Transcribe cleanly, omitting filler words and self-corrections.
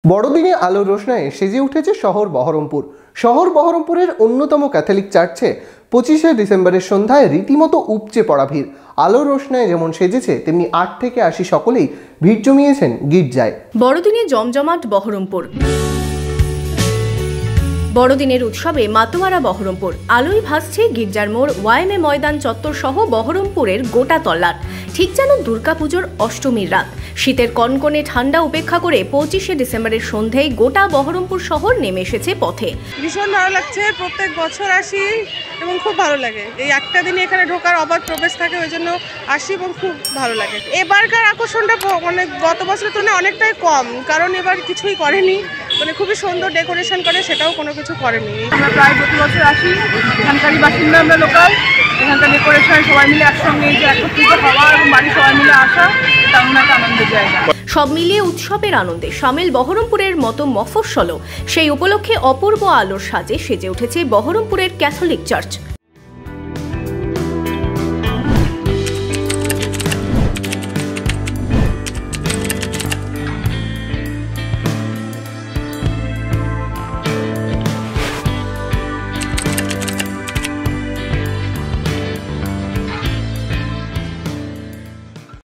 বড়দিনে আলোর রোশনায়ে সেজে উঠেছে শহর বহরমপুর। শহর বহরমপুরের অন্যতম ক্যাথলিক চার্চে 25শে ডিসেম্বরের সন্ধ্যায় রীতিমতো উপচে পড়া ভিড়। আলোর রোশনায়ে যেমন সেজেছে তেমনি 8 থেকে 80 সকলেই ভিড় জমিয়েছেন গির্জায়। বড়দিনে জমজমাট বহরমপুর। বড়দিনের উৎসবে মাতোয়ারা বহরমপুর। আলোয় ভাসছে গির্জার মোড়, ওয়াইএমএ ময়দান চত্বর সহ বহরমপুরের গোটা তল্লাট। ঠিক যেন দুর্গাপুজোর অষ্টমীর রাত। শীতের কনকনে ঠান্ডা উপেক্ষা করে 25শে ডিসেম্বরের সন্ধ্যায় গোটা বহরমপুর শহর নেমে এসেছে পথে। ভীষণ ভালো লাগছে, প্রত্যেক বছর আসি এবং খুব ভালো লাগে। এই একটা দিনে এখানে ঢোকার অবাধ প্রবেশ থাকে, ওই জন্য আসি এবং খুব ভালো লাগে। এবারকার আকর্ষণটা মানে গত বছরের তুলনায় অনেকটাই কম, কারণ এবার কিছুই করেনি, মানে খুবই সুন্দর ডেকোরেশন করে, সেটাও কোনো কিছু করেনি। আমরা প্রায় প্রতি বছর আসি, এখানকারই বাসিন্দা আমরা লোকাল। এখানকার ডেকোরেশন সবাই মিলে একসঙ্গে এই যে একত্রিত হওয়া এবং বাড়ি সবাই মিলে আসা, তেমন একটা আনন্দের জায়গা। সব মিলিয়ে উৎসবের আনন্দে সামিল বহরমপুরের মতো মফস্বলও। সেই উপলক্ষে অপূর্ব আলোর সাজে সেজে উঠেছে বহরমপুরের ক্যাথলিক চার্চ।